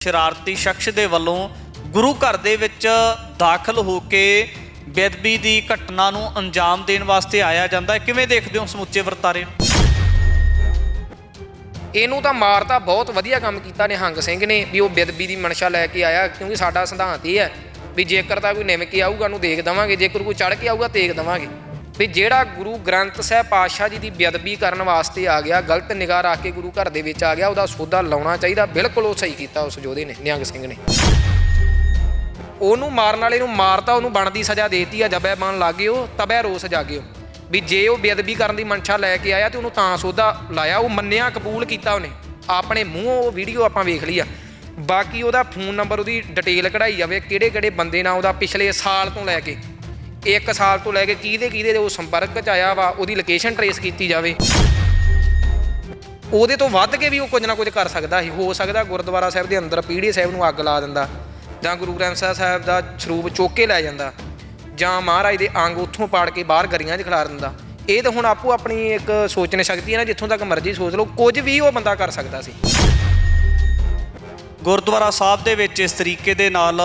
शरारती शख्स ਦੇ ਵੱਲੋਂ ਗੁਰੂ ਘਰ ਦੇ ਵਿੱਚ ਦਾਖਲ ਹੋ ਕੇ ਬੇਅਦਬੀ ਦੀ ਘਟਨਾ ਨੂੰ ਅੰਜਾਮ ਦੇਣ ਵਾਸਤੇ ਆਇਆ ਜਾਂਦਾ ਹੈ। ਕਿਵੇਂ ਦੇਖਦੇ ਹੋ ਸਮੁੱਚੇ ਵਰਤਾਰੇ ਨੂੰ? ਇਹਨੂੰ ਤਾਂ ਮਾਰਤਾ ਬਹੁਤ ਵਧੀਆ ਕੰਮ ਕੀਤਾ ਨਿਹੰਗ ਸਿੰਘ ਨੇ ਵੀ ਉਹ ਬੇਅਦਬੀ ਦੀ ਮਨਸ਼ਾ ਲੈ ਕੇ ਆਇਆ, ਕਿਉਂਕਿ ਸਾਡਾ ਸਿਧਾਂਤ ਇਹ ਹੈ ਵੀ ਜੇਕਰ ਤਾਂ ਕੋਈ ਨਿਮ ਕੇ ਆਊਗਾ ਉਹਨੂੰ ਦੇਖ ਦੇਵਾਂਗੇ, ਜੇਕਰ ਕੋਈ ਚੜ੍ਹ ਕੇ ਆਊਗਾ ਤੇਗ ਦੇਵਾਂਗੇ। ਵੀ ਜਿਹੜਾ ਗੁਰੂ ਗ੍ਰੰਥ ਸਾਹਿਬ ਪਾਤਸ਼ਾਹ ਜੀ ਦੀ ਬੇਅਦਬੀ ਕਰਨ ਵਾਸਤੇ ਆ ਗਿਆ, ਗਲਤ ਨਿਗਾਹ ਰੱਖ ਕੇ ਗੁਰੂ ਘਰ ਦੇ ਵਿੱਚ ਆ ਗਿਆ, ਉਹਦਾ ਸੋਧਾ ਲਾਉਣਾ ਚਾਹੀਦਾ। ਬਿਲਕੁਲ ਉਹ ਸਹੀ ਕੀਤਾ ਉਸ ਯੋਧੇ ਨੇ, ਨਿਹੰਗ ਸਿੰਘ ਨੇ। ਉਹਨੂੰ ਮਾਰਨ ਵਾਲੇ ਨੂੰ ਮਾਰਤਾ, ਉਹਨੂੰ ਬਣਦੀ ਸਜ਼ਾ ਦੇਤੀ ਆ। ਜਬੈ ਬਣ ਲੱਗ ਗਏ ਉਹ, ਤਬੈ ਰੋਸ ਜਾਗਿਓ। ਵੀ ਜੇ ਉਹ ਬੇਅਦਬੀ ਕਰਨ ਦੀ ਮਨਸ਼ਾ ਲੈ ਕੇ ਆਇਆ ਤੇ ਉਹਨੂੰ ਤਾਂ ਸੋਧਾ ਲਾਇਆ, ਉਹ ਮੰਨਿਆ, ਕਬੂਲ ਕੀਤਾ ਉਹਨੇ ਆਪਣੇ ਮੂੰਹੋਂ। ਉਹ ਵੀਡੀਓ ਆਪਾਂ ਵੇਖ ਲਈ ਆ। ਬਾਕੀ ਉਹਦਾ ਫੋਨ ਨੰਬਰ, ਉਹਦੀ ਡਿਟੇਲ ਕਢਾਈ ਜਾਵੇ, ਕਿਹੜੇ ਕਿਹੜੇ ਬੰਦੇ ਨਾਲ ਉਹਦਾ ਪਿਛਲੇ ਸਾਲ ਤੋਂ ਲੈ ਕੇ 1 ਸਾਲ ਤੋਂ ਲੈ ਕੇ ਕਿਹਦੇ ਉਹ ਸੰਪਰਕ 'ਚ ਆਇਆ ਵਾ, ਉਹਦੀ ਲੋਕੇਸ਼ਨ ਟਰੇਸ ਕੀਤੀ ਜਾਵੇ। ਉਹਦੇ ਤੋਂ ਵੱਧ ਕੇ ਵੀ ਉਹ ਕੁਝ ਨਾ ਕੁਝ ਕਰ ਸਕਦਾ ਸੀ। ਹੋ ਸਕਦਾ ਗੁਰਦੁਆਰਾ ਸਾਹਿਬ ਦੇ ਅੰਦਰ ਪੀੜ੍ਹੀ ਸਾਹਿਬ ਨੂੰ ਅੱਗ ਲਾ ਦਿੰਦਾ, ਜਾਂ ਗੁਰੂ ਗ੍ਰੰਥ ਸਾਹਿਬ ਦਾ ਸਰੂਪ ਚੁੱਕ ਕੇ ਲੈ ਜਾਂਦਾ, ਜਾਂ ਮਹਾਰਾਜ ਦੇ ਅੰਗ ਉੱਥੋਂ ਪਾੜ ਕੇ ਬਾਹਰ ਗਲੀਆਂ 'ਚ ਖਿਲਾਰ ਦਿੰਦਾ। ਇਹ ਤਾਂ ਹੁਣ ਆਪੋ ਆਪਣੀ ਇੱਕ ਸੋਚਣ ਸ਼ਕਤੀ ਹੈ ਨਾ, ਜਿੱਥੋਂ ਤੱਕ ਮਰਜ਼ੀ ਸੋਚ ਲਓ, ਕੁਝ ਵੀ ਉਹ ਬੰਦਾ ਕਰ ਸਕਦਾ ਸੀ। ਗੁਰਦੁਆਰਾ ਸਾਹਿਬ ਦੇ ਵਿੱਚ ਇਸ ਤਰੀਕੇ ਦੇ ਨਾਲ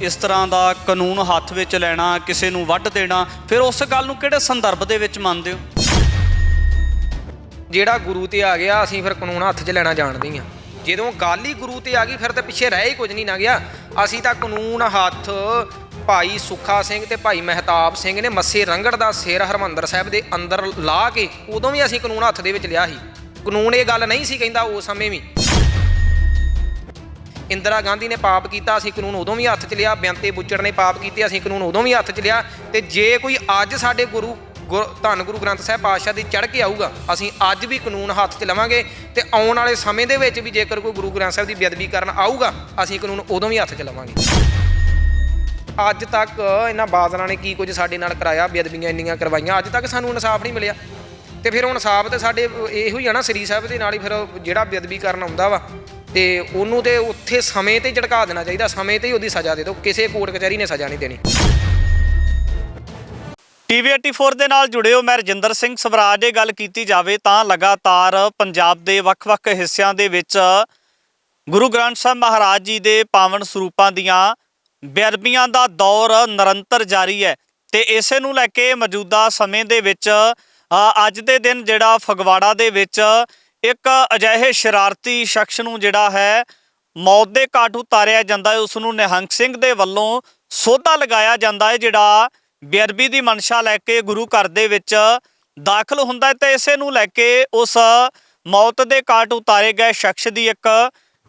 ਇਸ ਤਰ੍ਹਾਂ ਦਾ ਕਾਨੂੰਨ ਹੱਥ ਵਿੱਚ ਲੈਣਾ, ਕਿਸੇ ਨੂੰ ਵੱਢ ਦੇਣਾ, ਫਿਰ ਉਸ ਗੱਲ ਨੂੰ ਕਿਹੜੇ ਸੰਦਰਭ ਦੇ ਵਿੱਚ ਮੰਨਦੇ ਹੋ? ਜਿਹੜਾ ਗੁਰੂ ਤੇ ਆ ਗਿਆ, ਅਸੀਂ ਫਿਰ ਕਾਨੂੰਨ ਹੱਥ 'ਚ ਲੈਣਾ ਜਾਣਦੇ ਹਾਂ। ਜਦੋਂ ਗੱਲ ਹੀ ਗੁਰੂ ਤੇ ਆ ਗਈ, ਫਿਰ ਤਾਂ ਪਿੱਛੇ ਰਹਿ ਹੀ ਕੁਝ ਨਹੀਂ ਨਾ ਗਿਆ। ਅਸੀਂ ਤਾਂ ਕਾਨੂੰਨ ਹੱਥ ਭਾਈ ਸੁੱਖਾ ਸਿੰਘ ਤੇ ਭਾਈ ਮਹਿਤਾਬ ਸਿੰਘ ਨੇ ਮੱਸੇ ਰੰਗੜ ਦਾ ਸਿਰ ਹਰਿਮੰਦਰ ਸਾਹਿਬ ਦੇ ਅੰਦਰ ਲਾ ਕੇ, ਉਦੋਂ ਵੀ ਅਸੀਂ ਕਾਨੂੰਨ ਹੱਥ ਦੇ ਵਿੱਚ ਲਿਆ ਸੀ। ਕਾਨੂੰਨ ਇਹ ਗੱਲ ਨਹੀਂ ਸੀ ਕਹਿੰਦਾ ਉਸ ਸਮੇਂ ਵੀ। ਇੰਦਰਾ ਗਾਂਧੀ ਨੇ ਪਾਪ ਕੀਤਾ, ਅਸੀਂ ਕਾਨੂੰਨ ਉਦੋਂ ਵੀ ਹੱਥ 'ਚ ਲਿਆ। ਬੇਅੰਤੇ ਬੁੱਚੜ ਨੇ ਪਾਪ ਕੀਤੇ, ਅਸੀਂ ਕਾਨੂੰਨ ਉਦੋਂ ਵੀ ਹੱਥ 'ਚ ਲਿਆ। ਤੇ ਜੇ ਕੋਈ ਅੱਜ ਸਾਡੇ ਧੰਨ ਗੁਰੂ ਗ੍ਰੰਥ ਸਾਹਿਬ ਪਾਤਸ਼ਾਹ ਦੀ ਚੜ੍ਹ ਕੇ ਆਊਗਾ, ਅਸੀਂ ਅੱਜ ਵੀ ਕਾਨੂੰਨ ਹੱਥ 'ਚ ਲਵਾਂਗੇ। ਤੇ ਆਉਣ ਵਾਲੇ ਸਮੇਂ ਦੇ ਵਿੱਚ ਵੀ ਜੇਕਰ ਕੋਈ ਗੁਰੂ ਗ੍ਰੰਥ ਸਾਹਿਬ ਦੀ ਬੇਅਦਬੀ ਕਰਨ ਆਊਗਾ, ਅਸੀਂ ਕਾਨੂੰਨ ਉਦੋਂ ਵੀ ਹੱਥ 'ਚ ਲਵਾਂਗੇ। ਅੱਜ ਤੱਕ ਇਹਨਾਂ ਬਾਦਲਾਂ ਨੇ ਕੀ ਕੁਝ ਸਾਡੇ ਨਾਲ ਕਰਾਇਆ, ਬੇਅਦਬੀਆਂ ਇੰਨੀਆਂ ਕਰਵਾਈਆਂ, ਅੱਜ ਤੱਕ ਸਾਨੂੰ ਇਨਸਾਫ ਨਹੀਂ ਮਿਲਿਆ। ਤੇ ਫਿਰ ਹੁਣ ਇਨਸਾਫ ਤੇ ਸਾਡੇ ਇਹੋ ਹੀ ਆ ਨਾ, ਸ੍ਰੀ ਸਾਹਿਬ ਦੇ ਨਾਲ ਹੀ। ਫਿਰ ਜਿਹੜਾ ਬੇਅਦਬੀ ਕਰਨ ਆਉਂਦਾ ਵਾ ਤੇ ਉਹਨੂੰ ਤੇ ਉੱਥੇ ਸਮੇਂ ਤੇ ਝਟਕਾ ਦੇਣਾ ਚਾਹੀਦਾ, ਸਮੇਂ ਤੇ ਹੀ ਉਹਦੀ ਸਜ਼ਾ ਦੇ ਦਿਓ। ਕਿਸੇ ਕੋਰਟ ਕਚਹਿਰੀ ਨੇ ਸਜ਼ਾ ਨਹੀਂ ਦੇਣੀ। TV 84 ਦੇ ਨਾਲ ਜੁੜੇ ਹੋ, ਮੈਂ ਰਜਿੰਦਰ ਸਿੰਘ ਸਵਰਾਜ। ਇਹ ਗੱਲ ਕੀਤੀ ਜਾਵੇ ਤਾਂ ਲਗਾਤਾਰ ਪੰਜਾਬ ਦੇ ਵੱਖ-ਵੱਖ ਹਿੱਸਿਆਂ ਦੇ ਵਿੱਚ ਗੁਰੂ ਗ੍ਰੰਥ ਸਾਹਿਬ ਮਹਾਰਾਜ ਜੀ ਦੇ ਪਾਵਨ ਸਰੂਪਾਂ ਦੀਆਂ ਬੇਅਦਬੀਆਂ ਦਾ ਦੌਰ ਨਿਰੰਤਰ ਜਾਰੀ ਹੈ। ਤੇ ਇਸੇ ਨੂੰ ਲੈ ਕੇ ਮੌਜੂਦਾ ਸਮੇਂ ਦੇ ਵਿੱਚ ਅੱਜ ਦੇ ਦਿਨ ਜਿਹੜਾ ਫਗਵਾੜਾ ਦੇ ਵਿੱਚ ਇੱਕ ਅਜਿਹੇ ਸ਼ਰਾਰਤੀ ਸ਼ਖਸ ਨੂੰ ਜਿਹੜਾ ਹੈ ਮੌਤ ਦੇ ਘਾਟ ਉਤਾਰਿਆ ਜਾਂਦਾ ਹੈ। ਉਸ ਨੂੰ ਨਿਹੰਗ ਸਿੰਘ ਦੇ ਵੱਲੋਂ ਸੋਧਾ ਲਗਾਇਆ ਜਾਂਦਾ ਹੈ, ਜਿਹੜਾ ਬੇਅਦਬੀ ਦੀ ਮਨਸ਼ਾ ਲੈ ਕੇ ਗੁਰੂ ਘਰ ਦੇ ਵਿੱਚ ਦਾਖਲ ਹੁੰਦਾ ਹੈ। ਤੇ ਇਸੇ ਨੂੰ ਲੈ ਕੇ ਉਸ ਮੌਤ ਦੇ ਘਾਟ ਉਤਾਰੇ ਗਏ ਸ਼ਖਸ ਦੀ ਇੱਕ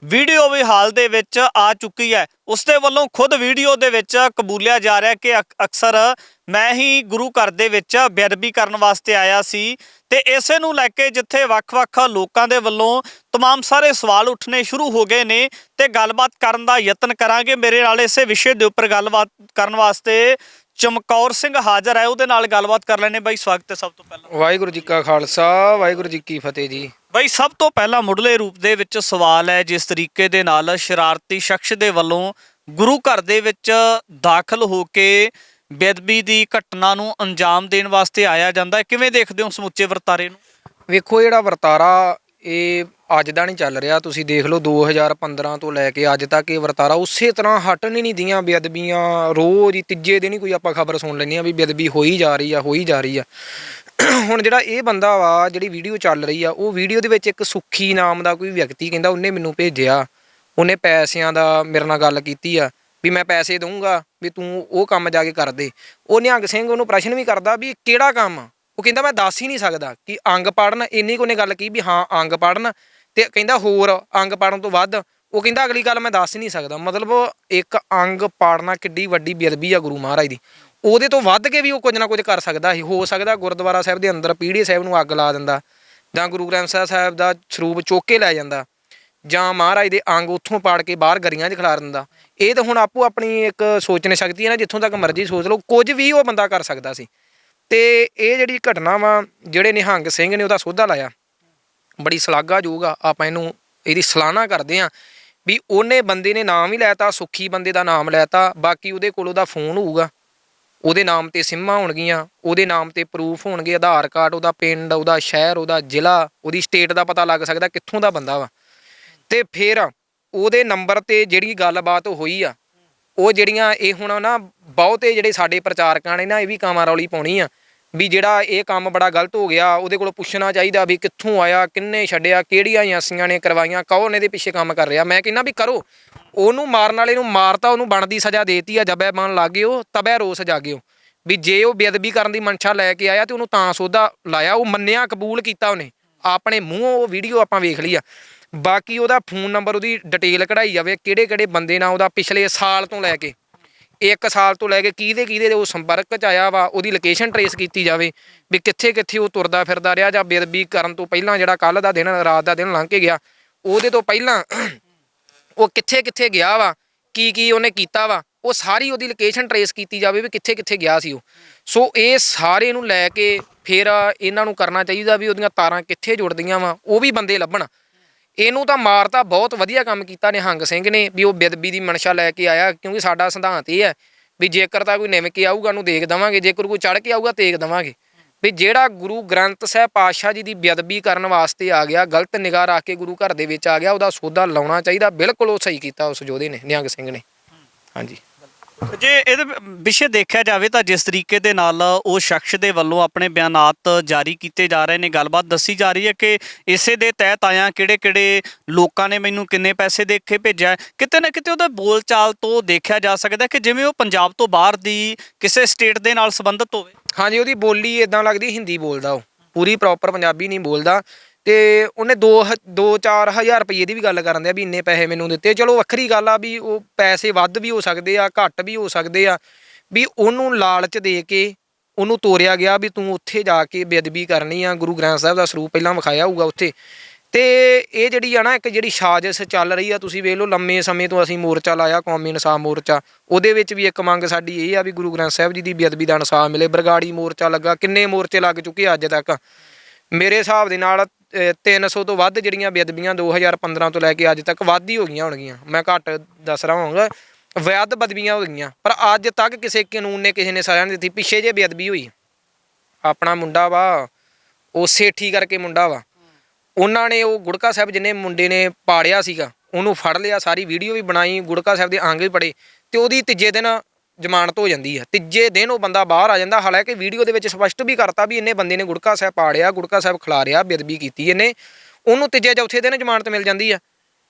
ਵੀਡੀਓ ਵੀ ਹਾਲ ਦੇ ਵਿੱਚ ਆ ਚੁੱਕੀ ਹੈ। ਉਸ ਦੇ ਵੱਲੋਂ ਖੁਦ ਵੀਡੀਓ ਦੇ ਵਿੱਚ ਕਬੂਲਿਆ ਜਾ ਰਿਹਾ ਕਿ ਅਕਸਰ ਮੈਂ ਹੀ ਗੁਰੂ ਘਰ ਦੇ ਵਿੱਚ ਬੇਅਦਬੀ ਕਰਨ ਵਾਸਤੇ ਆਇਆ ਸੀ। ਤੇ ਇਸੇ ਨੂੰ ਲੈ ਕੇ ਜਿੱਥੇ ਵੱਖ-ਵੱਖ ਲੋਕਾਂ ਦੇ ਵੱਲੋਂ तमाम ਸਾਰੇ ਸਵਾਲ ਉੱਠਣੇ ਸ਼ੁਰੂ ਹੋ ਗਏ ਨੇ, ਤੇ ਗੱਲਬਾਤ ਕਰਨ ਦਾ ਯਤਨ ਕਰਾਂਗੇ। ਮੇਰੇ ਨਾਲ ਇਸੇ ਵਿਸ਼ੇ ਦੇ ਉੱਪਰ ਗੱਲਬਾਤ ਕਰਨ ਵਾਸਤੇ ਚਮਕੌਰ ਸਿੰਘ ਹਾਜ਼ਰ ਹੈ, ਉਹਦੇ ਨਾਲ ਗੱਲਬਾਤ ਕਰ ਲੈਣੇ। ਬਾਈ ਸਵਾਗਤ ਹੈ ਸਭ ਤੋਂ ਪਹਿਲਾਂ। ਵਾਹਿਗੁਰੂ ਜੀ ਕਾ ਖਾਲਸਾ, ਵਾਹਿਗੁਰੂ ਜੀ ਕੀ ਫਤਿਹ ਜੀ। ਬਾਈ ਸਭ ਤੋਂ ਪਹਿਲਾਂ ਮੁੱਢਲੇ ਰੂਪ ਦੇ ਵਿੱਚ ਸਵਾਲ ਹੈ, ਜਿਸ ਤਰੀਕੇ ਦੇ ਨਾਲ ਸ਼ਰਾਰਤੀ ਸ਼ਖਸ ਦੇ ਵੱਲੋਂ ਗੁਰੂ ਘਰ ਦੇ ਵਿੱਚ ਦਾਖਲ ਹੋ ਕੇ ਬੇਅਦਬੀ ਦੀ ਘਟਨਾ ਨੂੰ ਅੰਜਾਮ ਦੇਣ ਵਾਸਤੇ ਆਇਆ ਜਾਂਦਾ ਹੈ, ਕਿਵੇਂ ਦੇਖਦੇ ਹੋ ਸਮੁੱਚੇ ਵਰਤਾਰੇ ਨੂੰ? ਵੇਖੋ, ਜਿਹੜਾ ਵਰਤਾਰਾ ਇਹ ਅੱਜ ਦਾ ਨਹੀਂ ਚੱਲ ਰਿਹਾ। ਤੁਸੀਂ ਦੇਖ ਲਓ 2015 ਤੋਂ ਲੈ ਕੇ ਅੱਜ ਤੱਕ ਇਹ ਵਰਤਾਰਾ ਉਸੇ ਤਰ੍ਹਾਂ ਹਟਣ ਹੀ ਨਹੀਂ ਦੀਆਂ। ਬੇਅਦਬੀਆਂ ਰੋਜ਼ ਹੀ, ਤੀਜੇ ਦਿਨ ਹੀ ਕੋਈ ਆਪਾਂ ਖਬਰ ਸੁਣ ਲੈਂਦੇ ਹਾਂ ਵੀ ਬੇਅਦਬੀ ਹੋਈ ਜਾ ਰਹੀ ਆ, ਹੋਈ ਜਾ ਰਹੀ ਆ। ਹੁਣ ਜਿਹੜਾ ਇਹ ਬੰਦਾ ਵਾ, ਜਿਹੜੀ ਵੀਡੀਓ ਚੱਲ ਰਹੀ ਆ, ਉਹ ਵੀਡੀਓ ਦੇ ਵਿੱਚ ਇੱਕ ਸੁੱਖੀ ਨਾਮ ਦਾ ਕੋਈ ਵਿਅਕਤੀ ਕਹਿੰਦਾ ਉਹਨੇ ਮੈਨੂੰ ਭੇਜਿਆ, ਉਹਨੇ ਪੈਸਿਆਂ ਦਾ ਮੇਰੇ ਨਾਲ ਗੱਲ ਕੀਤੀ ਆ ਵੀ ਮੈਂ ਪੈਸੇ ਦਊਂਗਾ ਵੀ ਤੂੰ ਉਹ ਕੰਮ ਜਾ ਕੇ ਕਰ ਦੇ। ਉਹ ਨਿਹੰਗ ਸਿੰਘ ਉਹਨੂੰ ਪ੍ਰਸ਼ਨ ਵੀ ਕਰਦਾ ਵੀ ਕਿਹੜਾ ਕੰਮ? ਉਹ ਕਹਿੰਦਾ ਮੈਂ ਦੱਸ ਹੀ ਨਹੀਂ ਸਕਦਾ ਕਿ ਅੰਗ ਪੜਨ। ਇੰਨੀ ਕੁ ਉਹਨੇ ਗੱਲ ਕੀ ਵੀ ਹਾਂ ਅੰਗ ਪੜਨ, ਤੇ ਕਹਿੰਦਾ ਹੋਰ ਅੰਗ ਪੜਨ ਤੋਂ ਵੱਧ। ਉਹ ਕਹਿੰਦਾ ਅਗਲੀ ਗੱਲ ਮੈਂ ਦੱਸ ਹੀ ਨਹੀਂ ਸਕਦਾ। ਮਤਲਬ ਇੱਕ ਅੰਗ ਪਾੜਨਾ ਕਿੱਡੀ ਵੱਡੀ ਬੇਅਦਬੀ ਆ ਗੁਰੂ ਮਹਾਰਾਜ ਦੀ। ਉਹਦੇ ਤੋਂ ਵੱਧ ਕੇ ਵੀ ਉਹ ਕੁਝ ਨਾ ਕੁਝ ਕਰ ਸਕਦਾ ਸੀ। ਹੋ ਸਕਦਾ ਗੁਰਦੁਆਰਾ ਸਾਹਿਬ ਦੇ ਅੰਦਰ ਪੀੜ੍ਹੀ ਸਾਹਿਬ ਨੂੰ ਅੱਗ ਲਾ ਦਿੰਦਾ, ਜਾਂ ਗੁਰੂ ਗ੍ਰੰਥ ਸਾਹਿਬ ਦਾ ਸਰੂਪ ਚੁੱਕ ਕੇ ਲੈ ਜਾਂਦਾ, ਜਾਂ ਮਹਾਰਾਜ ਦੇ ਅੰਗ ਉੱਥੋਂ ਪਾੜ ਕੇ ਬਾਹਰ ਗਲੀਆਂ 'ਚ ਖਿਲਾਰ ਦਿੰਦਾ। ਇਹ ਤਾਂ ਹੁਣ ਆਪੋ ਆਪਣੀ ਇੱਕ ਸੋਚਣ ਸ਼ਕਤੀ ਹੈ ਨਾ, ਜਿੱਥੋਂ ਤੱਕ ਮਰਜ਼ੀ ਸੋਚ ਲਓ, ਕੁਝ ਵੀ ਉਹ ਬੰਦਾ ਕਰ ਸਕਦਾ ਸੀ। ਤੇ ਇਹ ਜਿਹੜੀ ਘਟਨਾ ਵਾ, ਜਿਹੜੇ ਨਿਹੰਗ ਸਿੰਘ ਨੇ ਉਹਦਾ ਸੋਧਾ ਲਾਇਆ, ਬੜੀ ਸ਼ਲਾਘਾਯੋਗ ਆ। ਆਪਾਂ ਇਹਦੀ ਸਲਾਹਨਾ ਕਰਦੇ ਹਾਂ ਵੀ ਉਹਨੇ ਬੰਦੇ ਨੇ ਨਾਮ ਹੀ ਲੈਤਾ, ਸੁੱਖੀ ਬੰਦੇ ਦਾ ਨਾਮ ਲੈਤਾ। ਬਾਕੀ ਉਹਦੇ ਕੋਲ ਉਹਦਾ ਫੋਨ ਹੋਊਗਾ, ਉਹਦੇ ਨਾਮ 'ਤੇ ਸਿੰਮਾਂ ਹੋਣਗੀਆਂ, ਉਹਦੇ ਨਾਮ 'ਤੇ ਪ੍ਰੂਫ ਹੋਣਗੇ, ਆਧਾਰ ਕਾਰਡ, ਉਹਦਾ ਪਿੰਡ, ਉਹਦਾ ਸ਼ਹਿਰ, ਉਹਦਾ ਜ਼ਿਲ੍ਹਾ, ਉਹਦੀ ਸਟੇਟ ਦਾ ਪਤਾ ਲੱਗ ਸਕਦਾ ਕਿੱਥੋਂ ਦਾ ਬੰਦਾ ਵਾ। ਤੇ ਫਿਰ ਉਹਦੇ ਨੰਬਰ ਤੇ ਜਿਹੜੀ ਗੱਲਬਾਤ ਹੋਈ ਆ, ਉਹ ਜਿਹੜੀਆਂ ਇਹ ਹੁਣ ਨਾ ਬਹੁਤੇ ਜਿਹੜੇ ਸਾਡੇ ਪ੍ਰਚਾਰਕਾਂ ਨੇ ਨਾ ਇਹ ਵੀ ਕਾਮਾਂ ਰੌਲੀ ਪਾਉਣੀ ਆ ਵੀ ਜਿਹੜਾ ਇਹ ਕੰਮ ਬੜਾ ਗਲਤ ਹੋ ਗਿਆ, ਉਹਦੇ ਕੋਲ ਪੁੱਛਣਾ ਚਾਹੀਦਾ ਵੀ ਕਿੱਥੋਂ ਆਇਆ, ਕਿੰਨੇ ਛੱਡਿਆ, ਕਿਹੜੀਆਂ ਏਜੰਸੀਆਂ ਨੇ ਕਰਵਾਈਆਂ, ਕੌਣ ਇਹਦੇ ਪਿੱਛੇ ਕੰਮ ਕਰ ਰਿਹਾ। ਮੈਂ ਕਹਿੰਦਾ ਵੀ ਕਰੋ, ਉਹਨੂੰ ਮਾਰਨ ਵਾਲੇ ਨੂੰ ਮਾਰਤਾ, ਉਹਨੂੰ ਬਣਦੀ ਸਜ਼ਾ ਦੇਤੀ ਆ, ਜਬੇ ਬਣ ਲੱਗ ਗਏ ਉਹ ਤਬੇ ਰੋਸ ਜਾਗਿਓ ਵੀ ਜੇ ਉਹ ਬੇਅਦਬੀ ਕਰਨ ਦੀ ਮਨਸ਼ਾ ਲੈ ਕੇ ਆਇਆ ਤੇ ਉਹਨੂੰ ਤਾਂ ਸੋਧਾ ਲਾਇਆ, ਉਹ ਮੰਨਿਆ, ਕਬੂਲ ਕੀਤਾ ਉਹਨੇ ਆਪਣੇ ਮੂੰਹੋਂ। ਉਹ ਵੀਡੀਓ ਆਪਾਂ ਵੇਖ ਲਈ ਆ। ਬਾਕੀ ਉਹਦਾ ਫੋਨ ਨੰਬਰ, ਉਹਦੀ ਡਿਟੇਲ ਕਢਾਈ ਜਾਵੇ, ਕਿਹੜੇ ਬੰਦੇ ਨਾਲ ਉਹਦਾ ਪਿਛਲੇ ਸਾਲ ਤੋਂ ਲੈ ਕੇ 1 ਸਾਲ ਤੋਂ ਲੈ ਕੇ ਕਿਹਦੇ ਉਹ ਸੰਪਰਕ 'ਚ ਆਇਆ ਵਾ, ਉਹਦੀ ਲੋਕੇਸ਼ਨ ਟਰੇਸ ਕੀਤੀ ਜਾਵੇ ਵੀ ਕਿੱਥੇ ਉਹ ਤੁਰਦਾ ਫਿਰਦਾ ਰਿਹਾ, ਜਾਂ ਬੇਅਦਬੀ ਕਰਨ ਤੋਂ ਪਹਿਲਾਂ ਜਿਹੜਾ ਕੱਲ੍ਹ ਦਾ ਦਿਨ, ਰਾਤ ਦਾ ਦਿਨ ਲੰਘ ਕੇ ਗਿਆ, ਉਹਦੇ ਤੋਂ ਪਹਿਲਾਂ ਉਹ ਕਿੱਥੇ ਗਿਆ ਵਾ, ਕੀ ਉਹਨੇ ਕੀਤਾ ਵਾ, ਉਹ ਸਾਰੀ ਉਹਦੀ ਲੋਕੇਸ਼ਨ ਟਰੇਸ ਕੀਤੀ ਜਾਵੇ ਵੀ ਕਿੱਥੇ ਗਿਆ ਸੀ ਉਹ। ਸੋ ਇਹ ਸਾਰੇ ਨੂੰ ਲੈ ਕੇ ਫਿਰ ਇਹਨਾਂ ਨੂੰ ਕਰਨਾ ਚਾਹੀਦਾ ਵੀ ਉਹਦੀਆਂ ਤਾਰਾਂ ਕਿੱਥੇ ਜੁੜਦੀਆਂ ਵਾ, ਉਹ ਵੀ ਬੰਦੇ ਲੱਭਣ। ਇਹਨੂੰ ਤਾਂ ਮਾਰਤਾ, ਬਹੁਤ ਵਧੀਆ ਕੰਮ ਕੀਤਾ ਨਿਹੰਗ ਸਿੰਘ ਨੇ ਵੀ ਉਹ ਬੇਅਦਬੀ ਦੀ ਮਨਸ਼ਾ ਲੈ ਕੇ ਆਇਆ, ਕਿਉਂਕਿ ਸਾਡਾ ਸਿਧਾਂਤ ਇਹ ਹੈ ਵੀ ਜੇਕਰ ਤਾਂ ਕੋਈ ਨਿਮ ਕੇ ਆਊਗਾ ਉਹਨੂੰ ਦੇਖ ਦੇਵਾਂਗੇ, ਜੇਕਰ ਕੋਈ ਚੜ੍ਹ ਕੇ ਆਊਗਾ ਤੇਗ ਦੇਵਾਂਗੇ। ਵੀ ਜਿਹੜਾ ਗੁਰੂ ਗ੍ਰੰਥ ਸਾਹਿਬ ਪਾਤਸ਼ਾਹ ਜੀ ਦੀ ਬੇਅਦਬੀ ਕਰਨ ਵਾਸਤੇ ਆ ਗਿਆ, ਗਲਤ ਨਿਗਾਹ ਰੱਖ ਕੇ ਗੁਰੂ ਘਰ ਦੇ ਵਿੱਚ ਆ ਗਿਆ, ਉਹਦਾ ਸੋਧਾ ਲਾਉਣਾ ਚਾਹੀਦਾ। ਬਿਲਕੁਲ ਉਹ ਸਹੀ ਕੀਤਾ ਉਸ ਯੋਧੇ ਨੇ, ਨਿਹੰਗ ਸਿੰਘ ਨੇ। ਹਾਂਜੀ, ਜੇ ਇਹਦੇ ਵਿਸ਼ੇ ਦੇਖਿਆ ਜਾਵੇ ਤਾਂ ਜਿਸ ਤਰੀਕੇ ਦੇ ਨਾਲ ਉਹ ਸ਼ਖਸ ਦੇ ਵੱਲੋਂ ਆਪਣੇ ਬਿਆਨਾਤ ਜਾਰੀ ਕੀਤੇ ਜਾ ਰਹੇ ਨੇ, ਗੱਲਬਾਤ ਦੱਸੀ ਜਾ ਰਹੀ ਹੈ ਕਿ ਇਸੇ ਦੇ ਤਹਿਤ ਆਇਆ, ਕਿਹੜੇ ਲੋਕਾਂ ਨੇ ਮੈਨੂੰ ਕਿੰਨੇ ਪੈਸੇ ਦੇ ਕੇ ਭੇਜਿਆ, ਕਿਤੇ ਨਾ ਕਿਤੇ ਉਹਦਾ ਬੋਲਚਾਲ ਤੋਂ ਦੇਖਿਆ ਜਾ ਸਕਦਾ ਕਿ ਜਿਵੇਂ ਉਹ ਪੰਜਾਬ ਤੋਂ ਬਾਹਰ ਦੀ ਕਿਸੇ ਸਟੇਟ ਦੇ ਨਾਲ ਸੰਬੰਧਿਤ ਹੋਵੇ। ਹਾਂਜੀ, ਉਹਦੀ ਬੋਲੀ ਇੱਦਾਂ ਲੱਗਦੀ ਹਿੰਦੀ ਬੋਲਦਾ, ਉਹ ਪੂਰੀ ਪ੍ਰੋਪਰ ਪੰਜਾਬੀ ਨਹੀਂ ਬੋਲਦਾ। ਤੇ ਉਹਨੇ 2-4 ਹਜ਼ਾਰ ਰੁਪਈਏ ਦੀ ਵੀ ਗੱਲ ਕਰਨ ਦਿਆ ਵੀ ਇੰਨੇ ਪੈਸੇ ਮੈਨੂੰ ਦਿੱਤੇ। ਚਲੋ ਵੱਖਰੀ ਗੱਲ ਆ ਵੀ ਉਹ ਪੈਸੇ ਵੱਧ ਵੀ ਹੋ ਸਕਦੇ ਆ, ਘੱਟ ਵੀ ਹੋ ਸਕਦੇ ਆ, ਵੀ ਉਹਨੂੰ ਲਾਲਚ ਦੇ ਕੇ ਉਹਨੂੰ ਤੋਰਿਆ ਗਿਆ ਵੀ ਤੂੰ ਉੱਥੇ ਜਾ ਕੇ ਬੇਅਦਬੀ ਕਰਨੀ ਆ, ਗੁਰੂ ਗ੍ਰੰਥ ਸਾਹਿਬ ਦਾ ਸਰੂਪ ਪਹਿਲਾਂ ਵਿਖਾਇਆ ਹੋਊਗਾ ਉੱਥੇ। ਤੇ ਇਹ ਜਿਹੜੀ ਆ ਨਾ ਇੱਕ ਜਿਹੜੀ ਸਾਜ਼ਿਸ਼ ਚੱਲ ਰਹੀ ਆ, ਤੁਸੀਂ ਵੇਖ ਲਓ ਲੰਮੇ ਸਮੇਂ ਤੋਂ ਅਸੀਂ ਮੋਰਚਾ ਲਾਇਆ, ਕੌਮੀ ਇਨਸਾਫ ਮੋਰਚਾ, ਉਹਦੇ ਵਿੱਚ ਵੀ ਇੱਕ ਮੰਗ ਸਾਡੀ ਇਹ ਆ ਵੀ ਗੁਰੂ ਗ੍ਰੰਥ ਸਾਹਿਬ ਜੀ ਦੀ ਬੇਅਦਬੀ ਦਾ ਇਨਸਾਫ ਮਿਲੇ। ਬਰਗਾੜੀ ਮੋਰਚਾ ਲੱਗਾ, ਕਿੰਨੇ ਮੋਰਚੇ ਲੱਗ ਚੁੱਕੇ ਅੱਜ ਤੱਕ ਮੇਰੇ ਹਿਸਾਬ ਦੇ ਨਾਲ 300 ਤੋਂ ਵੱਧ ਜਿਹੜੀਆਂ ਬੇਅਦਬੀਆਂ 2015 ਤੋਂ ਲੈ ਕੇ ਅੱਜ ਤੱਕ ਵੱਧ ਹੀ ਹੋ ਗਈਆਂ ਹੋਣਗੀਆਂ, ਮੈਂ ਘੱਟ ਦੱਸ ਰਹਾ ਹੋਵਾਂਗਾ, ਵੈਦ ਬਦਬੀਆਂ ਹੋ ਗਈਆਂ, ਪਰ ਅੱਜ ਤੱਕ ਕਿਸੇ ਕਾਨੂੰਨ ਨੇ ਕਿਸੇ ਨੇ ਸਜ਼ਾ ਨਹੀਂ ਦਿੱਤੀ। ਪਿੱਛੇ ਜੇ ਬੇਅਦਬੀ ਹੋਈ, ਆਪਣਾ ਮੁੰਡਾ ਵਾ ਉਹ ਸੇਠੀ ਕਰਕੇ ਮੁੰਡਾ ਵਾ, ਉਹਨਾਂ ਨੇ ਉਹ ਗੁੜਕਾ ਸਾਹਿਬ ਜਿਹਨੇ ਮੁੰਡੇ ਨੇ ਪਾੜਿਆ ਸੀਗਾ ਉਹਨੂੰ ਫੜ ਲਿਆ, ਸਾਰੀ ਵੀਡੀਓ ਵੀ ਬਣਾਈ, ਗੁੜਕਾ ਸਾਹਿਬ ਦੇ ਅੰਗ ਵੀ ਪੜੇ, ਤੇ ਉਹਦੀ ਤੀਜੇ ਦਿਨ ਜ਼ਮਾਨਤ ਹੋ ਜਾਂਦੀ ਆ। ਤੀਜੇ ਦਿਨ ਉਹ ਬੰਦਾ ਬਾਹਰ ਆ ਜਾਂਦਾ। ਹਾਲਾਂਕਿ ਵੀਡੀਓ ਦੇ ਵਿੱਚ ਸਪਸ਼ਟ ਵੀ ਕਰਤਾ ਵੀ ਇੰਨੇ ਬੰਦੇ ਨੇ ਗੁੜਕਾ ਸਾਹਿਬ ਪਾੜਿਆ, ਗੁੜਕਾ ਸਾਹਿਬ ਖਿਲਾਰਿਆ, ਬੇਅਦਬੀ ਕੀਤੀ ਇਹਨੇ, ਉਹਨੂੰ ਤੀਜੇ ਚੌਥੇ ਦਿਨ ਜ਼ਮਾਨਤ ਮਿਲ ਜਾਂਦੀ ਆ।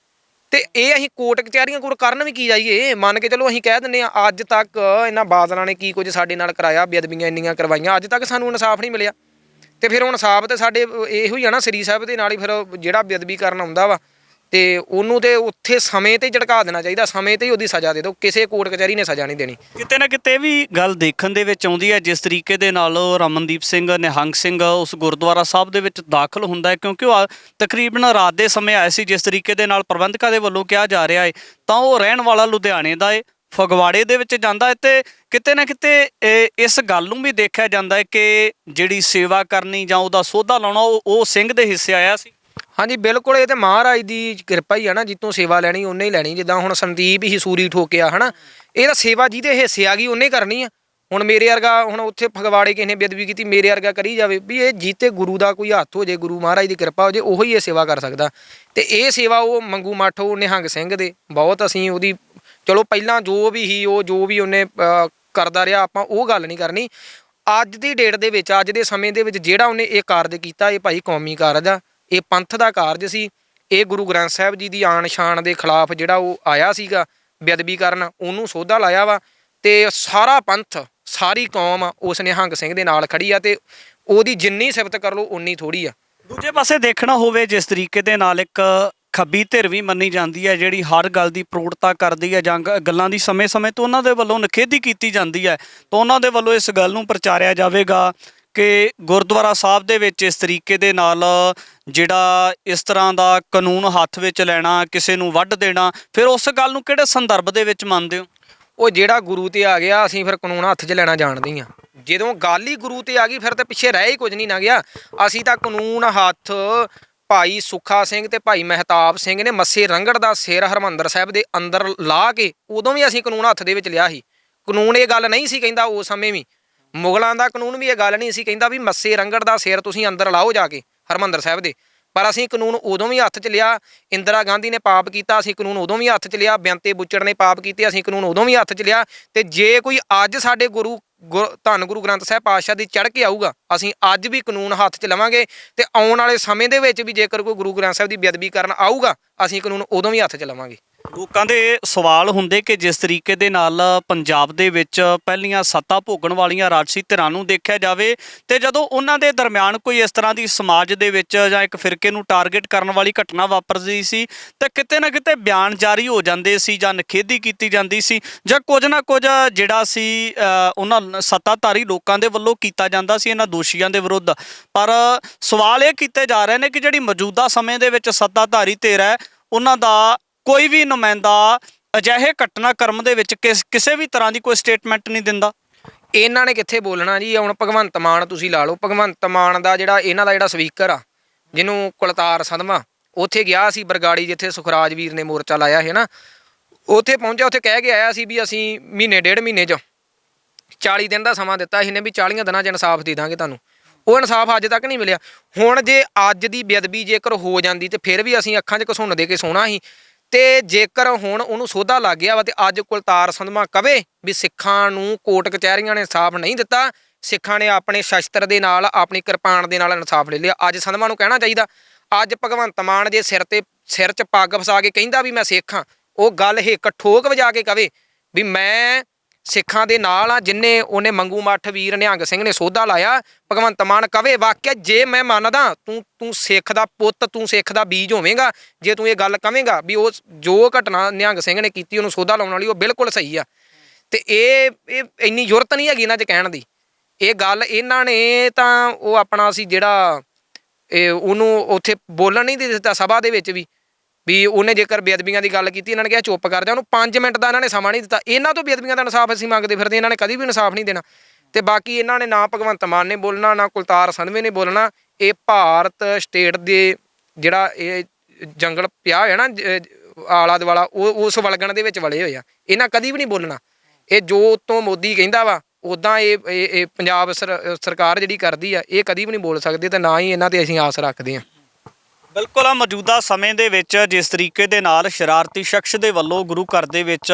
ਤੇ ਇਹ ਅਸੀਂ ਕੋਰਟ ਕਚਹਿਰੀਆਂ ਕੋਲ ਕਰਨ ਵੀ ਕੀ ਜਾਈਏ, ਮੰਨ ਕੇ ਚਲੋ ਅਸੀਂ ਕਹਿ ਦਿੰਦੇ ਹਾਂ ਅੱਜ ਤੱਕ ਇਹਨਾਂ ਬਾਦਲਾਂ ਨੇ ਕੀ ਕੁਝ ਸਾਡੇ ਨਾਲ ਕਰਾਇਆ, ਬੇਅਦਬੀਆਂ ਇੰਨੀਆਂ ਕਰਵਾਈਆਂ, ਅੱਜ ਤੱਕ ਸਾਨੂੰ ਇਨਸਾਫ ਨਹੀਂ ਮਿਲਿਆ। ਤੇ ਫਿਰ ਹੁਣ ਇਨਸਾਫ ਤੇ ਸਾਡੇ ਇਹੋ ਹੀ ਆ ਨਾ, ਸ੍ਰੀ ਸਾਹਿਬ ਦੇ ਨਾਲ ਹੀ ਫਿਰ ਜਿਹੜਾ ਬੇਅਦਬੀ ਕਰਨ ਆਉਂਦਾ ਵਾ ਤੇ ਉਹਨੂੰ ਤੇ ਉੱਥੇ ਸਮੇਂ ਤੇ ਝਟਕਾ ਦੇਣਾ ਚਾਹੀਦਾ, ਸਮੇਂ ਤੇ ਹੀ ਉਹਦੀ ਸਜ਼ਾ ਦੇ ਦਿਓ, ਕਿਸੇ ਕੋਰਟ ਕਚਹਿਰੀ ਨੇ ਸਜ਼ਾ ਨਹੀਂ ਦੇਣੀ। ਕਿਤੇ ਨਾ ਕਿਤੇ ਵੀ ਗੱਲ ਦੇਖਣ ਦੇ ਵਿੱਚ ਆਉਂਦੀ ਹੈ ਜਿਸ ਤਰੀਕੇ ਦੇ ਨਾਲ ਰਮਨਦੀਪ ਸਿੰਘ ਨਿਹੰਗ ਸਿੰਘ ਉਸ ਗੁਰਦੁਆਰਾ ਸਾਹਿਬ ਦੇ ਵਿੱਚ ਦਾਖਲ ਹੁੰਦਾ ਹੈ, ਕਿਉਂਕਿ ਉਹ ਤਕਰੀਬਨ ਰਾਤ ਦੇ ਸਮੇਂ ਆਏ ਸੀ, ਜਿਸ ਤਰੀਕੇ ਦੇ ਨਾਲ ਪ੍ਰਬੰਧਕਾਂ ਦੇ ਵੱਲੋਂ ਕਿਹਾ ਜਾ ਰਿਹਾ ਹੈ, ਤਾਂ ਉਹ ਰਹਿਣ ਵਾਲਾ ਲੁਧਿਆਣੇ ਦਾ ਹੈ, ਫਗਵਾੜੇ ਦੇ ਵਿੱਚ ਜਾਂਦਾ ਹੈ। ਤੇ ਕਿਤੇ ਨਾ ਕਿਤੇ ਇਸ ਗੱਲ ਨੂੰ ਵੀ ਦੇਖਿਆ ਜਾਂਦਾ ਹੈ ਕਿ ਜਿਹੜੀ ਸੇਵਾ ਕਰਨੀ ਜਾਂ ਉਹਦਾ ਸੋਧਾ ਲਾਉਣਾ ਉਹ ਸਿੰਘ ਦੇ ਹਿੱਸੇ ਆਇਆ ਸੀ। ਹਾਂਜੀ ਬਿਲਕੁਲ, ਇਹ ਤੇ ਮਹਾਰਾਜ ਦੀ ਕਿਰਪਾ ਹੀ ਆ ਨਾ, ਜਿੱਤੋਂ ਸੇਵਾ ਲੈਣੀ ਉਹਨੇ ਹੀ ਲੈਣੀ। ਜਿੱਦਾਂ ਹੁਣ ਸੰਦੀਪ ਹੀ ਸੂਰੀ ਠੋਕਿਆ ਹੈ ਨਾ, ਇਹ ਤਾਂ ਸੇਵਾ ਜਿਹਦੇ ਹਿੱਸੇ ਆ ਗਈ ਉਹਨੇ ਕਰਨੀ ਆ। ਹੁਣ ਮੇਰੇ ਵਰਗਾ ਹੁਣ ਉੱਥੇ ਫਗਵਾੜੇ ਕਿਸੇ ਨੇ ਬੇਅਦਬੀ ਕੀਤੀ, ਮੇਰੇ ਵਰਗਾ ਕਰੀ ਜਾਵੇ, ਵੀ ਇਹ ਜੀਤੇ ਗੁਰੂ ਦਾ ਕੋਈ ਹੱਥ ਹੋ ਜੇ, ਗੁਰੂ ਮਹਾਰਾਜ ਦੀ ਕਿਰਪਾ ਹੋ ਜੇ, ਉਹੀ ਇਹ ਸੇਵਾ ਕਰ ਸਕਦਾ। ਤੇ ਇਹ ਸੇਵਾ ਉਹ ਮੰਗੂ ਮੱਠ ਉਹ ਨਿਹੰਗ ਸਿੰਘ ਦੇ ਬਹੁਤ ਅਸੀਂ ਉਹਦੀ ਚਲੋ ਪਹਿਲਾਂ ਜੋ ਵੀ ਹੀ ਉਹ ਜੋ ਵੀ ਉਹਨੇ ਕਰਦਾ ਰਿਹਾ, ਆਪਾਂ ਉਹ ਗੱਲ ਨਹੀਂ ਕਰਨੀ। ਅੱਜ ਦੀ ਡੇਟ ਦੇ ਵਿੱਚ, ਅੱਜ ਦੇ ਸਮੇਂ ਦੇ ਵਿੱਚ ਜਿਹੜਾ ਉਹਨੇ ਇਹ ਕਾਰਜ ਕੀਤਾ, ਇਹ ਭਾਈ ਕੌਮੀ ਕਾਰਜ ਆ, ਇਹ ਪੰਥ ਦਾ ਕਾਰਜ ਸੀ। ਇਹ ਗੁਰੂ ਗ੍ਰੰਥ ਸਾਹਿਬ ਜੀ ਦੀ ਆਨ ਸ਼ਾਨ ਦੇ ਖਿਲਾਫ ਜਿਹੜਾ ਉਹ ਆਇਆ ਸੀਗਾ ਬੇਅਦਬੀ ਕਰਨ, ਉਹਨੂੰ ਸੋਧਾ ਲਾਇਆ ਵਾ। ਤੇ ਸਾਰਾ ਪੰਥ, ਸਾਰੀ ਕੌਮ ਉਸ ਨਿਹੰਗ ਸਿੰਘ ਦੇ ਨਾਲ ਖੜੀ ਆ, ਤੇ ਉਹਦੀ ਜਿੰਨੀ ਸਿਫਤ ਕਰ ਲਓ ਉਨੀ ਥੋੜ੍ਹੀ ਆ। ਦੂਜੇ ਪਾਸੇ ਦੇਖਣਾ ਹੋਵੇ ਜਿਸ ਤਰੀਕੇ ਦੇ ਨਾਲ ਇੱਕ ਖੱਬੀ ਧਿਰ ਵੀ ਮੰਨੀ ਜਾਂਦੀ ਹੈ, ਜਿਹੜੀ ਹਰ ਗੱਲ ਦੀ ਪ੍ਰੋੜਤਾ ਕਰਦੀ ਹੈ ਜਾਂ ਗੱਲਾਂ ਦੀ ਸਮੇਂ-ਸਮੇਂ ਤੋਂ ਉਹਨਾਂ ਦੇ ਵੱਲੋਂ ਨਿਖੇਧੀ ਕੀਤੀ ਜਾਂਦੀ ਹੈ, ਤਾਂ ਉਹਨਾਂ ਦੇ ਵੱਲੋਂ ਇਸ ਗੱਲ ਨੂੰ ਪ੍ਰਚਾਰਿਆ ਜਾਵੇਗਾ ਕਿ ਗੁਰਦੁਆਰਾ ਸਾਹਿਬ ਦੇ ਵਿੱਚ ਇਸ ਤਰੀਕੇ ਦੇ ਨਾਲ ਜਿਹੜਾ ਇਸ ਤਰ੍ਹਾਂ ਦਾ ਕਾਨੂੰਨ ਹੱਥ ਵਿੱਚ ਲੈਣਾ, ਕਿਸੇ ਨੂੰ ਵੱਢ ਦੇਣਾ, ਫਿਰ ਉਸ ਗੱਲ ਨੂੰ ਕਿਹੜੇ ਸੰਦਰਭ ਦੇ ਵਿੱਚ ਮੰਨਦੇ ਹੋ? ਉਹ ਜਿਹੜਾ ਗੁਰੂ ਤੇ ਆ ਗਿਆ, ਅਸੀਂ ਫਿਰ ਕਾਨੂੰਨ ਹੱਥ 'ਚ ਲੈਣਾ ਜਾਣਦੇ ਹਾਂ। ਜਦੋਂ ਗੱਲ ਹੀ ਗੁਰੂ ਤੇ ਆ ਗਈ ਫਿਰ ਤਾਂ ਪਿੱਛੇ ਰਹਿ ਹੀ ਕੁਝ ਨਹੀਂ ਨਾ ਗਿਆ। ਅਸੀਂ ਤਾਂ ਕਾਨੂੰਨ ਹੱਥ ਭਾਈ ਸੁੱਖਾ ਸਿੰਘ ਤੇ ਭਾਈ ਮਹਿਤਾਬ ਸਿੰਘ ਨੇ ਮੱਸੇ ਰੰਗੜ ਦਾ ਸਿਰ ਹਰਿਮੰਦਰ ਸਾਹਿਬ ਦੇ ਅੰਦਰ ਲਾ ਕੇ ਉਦੋਂ ਵੀ ਅਸੀਂ ਕਾਨੂੰਨ ਹੱਥ ਦੇ ਵਿੱਚ ਲਿਆ ਸੀ। ਕਾਨੂੰਨ ਇਹ ਗੱਲ ਨਹੀਂ ਸੀ ਕਹਿੰਦਾ, ਉਸ ਸਮੇਂ ਵੀ ਮੁਗਲਾਂ ਦਾ ਕਾਨੂੰਨ ਵੀ ਇਹ ਗੱਲ ਨਹੀਂ ਸੀ ਕਹਿੰਦਾ ਵੀ ਮੱਸੇ ਰੰਗੜ ਦਾ ਸਿਰ ਤੁਸੀਂ ਅੰਦਰ ਲਾਓ ਜਾ ਕੇ ਹਰਿਮੰਦਰ ਸਾਹਿਬ ਦੇ। ਪਰ ਅਸੀਂ ਕਾਨੂੰਨ ਉਦੋਂ ਵੀ ਹੱਥ 'ਚ ਲਿਆ। ਇੰਦਰਾ ਗਾਂਧੀ ਨੇ ਪਾਪ ਕੀਤਾ, ਅਸੀਂ ਕਾਨੂੰਨ ਉਦੋਂ ਵੀ ਹੱਥ 'ਚ ਲਿਆ। ਬੇਅੰਤੇ ਬੁੱਚੜ ਨੇ ਪਾਪ ਕੀਤੇ, ਅਸੀਂ ਕਾਨੂੰਨ ਉਦੋਂ ਵੀ ਹੱਥ 'ਚ ਲਿਆ। ਤੇ ਜੇ ਕੋਈ ਅੱਜ ਸਾਡੇ ਧੰਨ ਗੁਰੂ ਗ੍ਰੰਥ ਸਾਹਿਬ ਪਾਤਸ਼ਾਹ ਦੀ ਚੜ੍ਹ ਕੇ ਆਊਗਾ, ਅਸੀਂ ਅੱਜ ਵੀ ਕਾਨੂੰਨ ਹੱਥ 'ਚ ਲਵਾਂਗੇ। ਤੇ ਆਉਣ ਵਾਲੇ ਸਮੇਂ ਦੇ ਵਿੱਚ ਵੀ ਜੇਕਰ ਕੋਈ ਗੁਰੂ ਗ੍ਰੰਥ ਸਾਹਿਬ ਦੀ ਬੇਅਦਬੀ ਕਰਨ ਆਊਗਾ, ਅਸੀਂ ਕਾਨੂੰਨ ਉਦੋਂ ਵੀ ਹੱਥ 'ਚ ਲਵਾਂਗੇ। ਲੋਕਾਂ ਦੇ ਸਵਾਲ ਹੁੰਦੇ ਕਿ ਜਿਸ ਤਰੀਕੇ ਦੇ ਨਾਲ ਪੰਜਾਬ ਦੇ ਵਿੱਚ ਪਹਿਲੀਆਂ ਸੱਤਾ ਭੋਗਣ ਵਾਲੀਆਂ ਰਾਜਸੀ ਧਿਰਾਂ ਨੂੰ ਦੇਖਿਆ ਜਾਵੇ ਤੇ ਜਦੋਂ ਉਹਨਾਂ ਦੇ ਦਰਮਿਆਨ ਕੋਈ ਇਸ ਤਰ੍ਹਾਂ ਦੀ ਸਮਾਜ ਦੇ ਵਿੱਚ ਜਾਂ ਇੱਕ ਫਿਰਕੇ ਨੂੰ ਟਾਰਗੇਟ ਕਰਨ ਵਾਲੀ ਘਟਨਾ ਵਾਪਰਦੀ ਸੀ ਤੇ ਕਿਤੇ ਨਾ ਕਿਤੇ ਬਿਆਨ ਜਾਰੀ ਹੋ ਜਾਂਦੇ ਸੀ ਜਾਂ ਨਿਖੇਧੀ ਕੀਤੀ ਜਾਂਦੀ ਸੀ ਜਾਂ ਕੁਝ ਨਾ ਕੁਝ ਜਿਹੜਾ ਸੀ ਉਹਨਾਂ ਸੱਤਾਧਾਰੀ ਲੋਕਾਂ ਦੇ ਵੱਲੋਂ ਕੀਤਾ ਜਾਂਦਾ ਸੀ ਇਹਨਾਂ ਦੋਸ਼ੀਆਂ ਦੇ ਵਿਰੁੱਧ। ਪਰ ਸਵਾਲ ਇਹ ਕੀਤੇ ਜਾ ਰਹੇ ਨੇ ਕਿ ਜਿਹੜੀ ਮੌਜੂਦਾ ਸਮੇਂ ਦੇ ਵਿੱਚ ਸੱਤਾਧਾਰੀ ਧਿਰ ਹੈ ਉਹਨਾਂ ਦਾ ਕੋਈ ਵੀ ਨੁਮਾਇੰਦਾ ਅਜਿਹੇ ਘਟਨਾਕ੍ਰਮ ਦੇ ਵਿੱਚ ਕਿਸੇ ਵੀ ਤਰ੍ਹਾਂ ਦੀ ਕੋਈ ਸਟੇਟਮੈਂਟ ਨਹੀਂ ਦਿੰਦਾ। ਇਹਨਾਂ ਨੇ ਕਿੱਥੇ ਬੋਲਣਾ ਜੀ? ਹੁਣ ਭਗਵੰਤ ਮਾਨ ਤੁਸੀਂ ਲਾ ਲਓ, ਭਗਵੰਤ ਮਾਨ ਦਾ ਜਿਹੜਾ ਇਹਨਾਂ ਦਾ ਜਿਹੜਾ ਸਪੀਕਰ ਆ ਜਿਹਨੂੰ ਕੁਲਤਾਰ ਸੰਧਵਾ, ਉੱਥੇ ਗਿਆ ਸੀ ਬਰਗਾੜੀ ਜਿੱਥੇ ਸੁਖਰਾਜ ਵੀਰ ਨੇ ਮੋਰਚਾ ਲਾਇਆ ਹੈ ਨਾ, ਉੱਥੇ ਪਹੁੰਚਿਆ, ਉੱਥੇ ਕਹਿ ਕੇ ਆਇਆ ਸੀ ਵੀ ਅਸੀਂ ਮਹੀਨੇ ਡੇਢ ਮਹੀਨੇ 'ਚ 40 ਦਿਨ ਦਾ ਸਮਾਂ ਦਿੱਤਾ ਸੀ ਨੇ ਵੀ 40 ਦਿਨਾਂ 'ਚ ਇਨਸਾਫ ਦੇ ਦਾਂਗੇ ਤੁਹਾਨੂੰ। ਉਹ ਇਨਸਾਫ ਅੱਜ ਤੱਕ ਨਹੀਂ ਮਿਲਿਆ। ਹੁਣ ਜੇ ਅੱਜ ਦੀ ਬੇਅਦਬੀ ਜੇਕਰ ਹੋ ਜਾਂਦੀ ਤੇ ਫਿਰ ਵੀ ਅਸੀਂ ਅੱਖਾਂ 'ਚ ਘਸੁੰਨ ਦੇ ਕੇ ਸੋਣਾ ਸੀ। ਤੇ ਜੇਕਰ ਹੁਣ ਉਹਨੂੰ ਸੋਧਾ ਲੱਗ ਗਿਆ ਵਾ ਤੇ ਅੱਜ ਕੁਲਤਾਰ ਸੰਧਵਾ ਕਵੇ ਵੀ ਸਿੱਖਾਂ ਨੂੰ ਕੋਰਟ ਕਚਹਿਰੀਆਂ ਨੇ ਇਨਸਾਫ ਨਹੀਂ ਦਿੱਤਾ, ਸਿੱਖਾਂ ਨੇ ਆਪਣੇ ਸ਼ਸਤਰ ਦੇ ਨਾਲ ਆਪਣੀ ਕਿਰਪਾਨ ਦੇ ਨਾਲ ਇਨਸਾਫ ਲੈ ਲਿਆ, ਅੱਜ ਸੰਧਵਾ ਨੂੰ ਕਹਿਣਾ ਚਾਹੀਦਾ। ਅੱਜ ਭਗਵੰਤ ਮਾਨ ਜੇ ਸਿਰ 'ਚ ਪੱਗ ਫਸਾ ਕੇ ਕਹਿੰਦਾ ਵੀ ਮੈਂ ਸਿੱਖ ਹਾਂ, ਉਹ ਗੱਲ ਹਿੱਕ ਠੋਕ ਵਜਾ ਕੇ ਕਵੇ ਵੀ ਮੈਂ ਸਿੱਖਾਂ ਦੇ ਨਾਲ ਆ, ਜਿੰਨੇ ਉਹਨੇ ਮੰਗੂ ਮੱਠ ਵੀਰ ਨਿਹੰਗ ਸਿੰਘ ਨੇ ਸੋਧਾ ਲਾਇਆ, ਭਗਵੰਤ ਮਾਨ ਕਵੇ ਵਾਕਿਆ ਜੇ ਮੈਂ ਮੰਨਦਾ ਤੂੰ ਸਿੱਖ ਦਾ ਪੁੱਤ, ਤੂੰ ਸਿੱਖ ਦਾ ਬੀਜ ਹੋਵੇਂਗਾ ਜੇ ਤੂੰ ਇਹ ਗੱਲ ਕਵੇਂਗਾ ਵੀ ਉਹ ਜੋ ਘਟਨਾ ਨਿਹੰਗ ਸਿੰਘ ਨੇ ਕੀਤੀ ਉਹਨੂੰ ਸੋਧਾ ਲਾਉਣ ਵਾਲੀ ਉਹ ਬਿਲਕੁਲ ਸਹੀ ਆ। ਤੇ ਇਹ ਇੰਨੀ ਜ਼ਰੂਰਤ ਨਹੀਂ ਹੈਗੀ ਇਹਨਾਂ 'ਚ ਕਹਿਣ ਦੀ। ਇਹ ਗੱਲ ਇਹਨਾਂ ਨੇ ਤਾਂ ਉਹ ਆਪਣਾ ਸੀ ਜਿਹੜਾ ਉਹਨੂੰ ਉੱਥੇ ਬੋਲਣ ਨਹੀਂ ਦਿੱਤਾ ਸਭਾ ਦੇ ਵਿੱਚ ਵੀ ਉਹਨੇ ਜੇਕਰ ਬੇਅਦਬੀਆਂ ਦੀ ਗੱਲ ਕੀਤੀ ਇਹਨਾਂ ਨੇ ਕਿਹਾ ਚੁੱਪ ਕਰ ਜਾ, ਉਹਨੂੰ 5 ਮਿੰਟ ਦਾ ਇਹਨਾਂ ਨੇ ਸਮਾਂ ਨਹੀਂ ਦਿੱਤਾ। ਇਹਨਾਂ ਤੋਂ ਬੇਅਦਬੀਆਂ ਦਾ ਇਨਸਾਫ ਅਸੀਂ ਮੰਗਦੇ ਫਿਰਦੇ, ਇਹਨਾਂ ਨੇ ਕਦੀ ਵੀ ਇਨਸਾਫ ਨਹੀਂ ਦੇਣਾ। ਤੇ ਬਾਕੀ ਇਹਨਾਂ ਨੇ ਨਾ ਭਗਵੰਤ ਮਾਨ ਨੇ ਬੋਲਣਾ, ਨਾ ਕੁਲਤਾਰ ਸੰਧਵੇ ਨੇ ਬੋਲਣਾ। ਇਹ ਭਾਰਤ ਸਟੇਟ ਦੇ ਜਿਹੜਾ ਇਹ ਜੰਗਲ ਪਿਆ ਹੋਇਆ ਨਾ ਆਲਾ ਦੁਆਲਾ, ਉਸ ਵਲਗਣ ਦੇ ਵਿੱਚ ਵਲੇ ਹੋਏ ਆ। ਇਹਨਾਂ ਕਦੀ ਵੀ ਨਹੀਂ ਬੋਲਣਾ। ਇਹ ਜੋ ਉੱਤੋਂ ਮੋਦੀ ਕਹਿੰਦਾ ਵਾ ਉੱਦਾਂ ਇਹ ਪੰਜਾਬ ਸਰਕਾਰ ਜਿਹੜੀ ਕਰਦੀ ਆ, ਇਹ ਕਦੀ ਵੀ ਨਹੀਂ ਬੋਲ ਸਕਦੇ ਤੇ ਨਾ ਹੀ ਇਹਨਾਂ 'ਤੇ ਅਸੀਂ ਆਸ ਰੱਖਦੇ ਹਾਂ। ਬਿਲਕੁਲ ਆ ਮੌਜੂਦਾ ਸਮੇਂ ਦੇ ਵਿੱਚ ਜਿਸ ਤਰੀਕੇ ਦੇ ਨਾਲ ਸ਼ਰਾਰਤੀ ਸ਼ਖਸ ਦੇ ਵੱਲੋਂ ਗੁਰੂ ਘਰ ਦੇ ਵਿੱਚ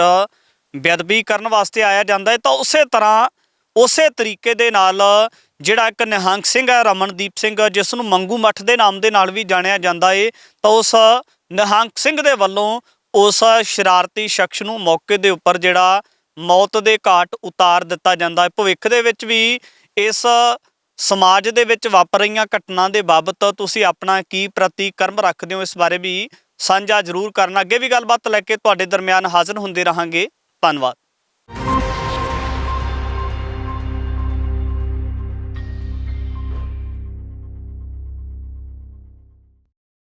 ਬੇਅਦਬੀ ਕਰਨ ਵਾਸਤੇ ਆਇਆ ਜਾਂਦਾ ਹੈ ਤਾਂ ਉਸੇ ਤਰੀਕੇ ਦੇ ਨਾਲ ਜਿਹੜਾ ਇੱਕ ਨਿਹੰਗ ਸਿੰਘ ਹੈ ਰਮਨਦੀਪ ਸਿੰਘ, ਜਿਸ ਨੂੰ ਮੰਗੂ ਮੱਠ ਦੇ ਨਾਮ ਦੇ ਨਾਲ ਵੀ ਜਾਣਿਆ ਜਾਂਦਾ ਹੈ, ਤਾਂ ਉਸ ਨਿਹੰਗ ਸਿੰਘ ਦੇ ਵੱਲੋਂ ਉਸ ਸ਼ਰਾਰਤੀ ਸ਼ਖਸ ਨੂੰ ਮੌਕੇ ਦੇ ਉੱਪਰ ਜਿਹੜਾ ਮੌਤ ਦੇ ਘਾਟ ਉਤਾਰ ਦਿੱਤਾ ਜਾਂਦਾ ਹੈ। ਭਵਿੱਖ ਦੇ ਵਿੱਚ ਵੀ ਇਸ ਸਮਾਜ ਦੇ ਵਿੱਚ ਵਾਪਰ ਰਹੀਆਂ ਘਟਨਾ ਦੇ ਬਾਬਤ ਤੁਸੀਂ ਆਪਣਾ ਕੀ ਪ੍ਰਤੀਕਰਮ ਰੱਖਦੇ ਹੋ, ਇਸ ਬਾਰੇ ਵੀ ਸਾਂਝਾ ਜ਼ਰੂਰ ਕਰਨਾ। ਅੱਗੇ ਵੀ ਗੱਲਬਾਤ ਲੈ ਕੇ ਤੁਹਾਡੇ ਦਰਮਿਆਨ ਹਾਜ਼ਰ ਹੁੰਦੇ ਰਹਾਂਗੇ। ਧੰਨਵਾਦ।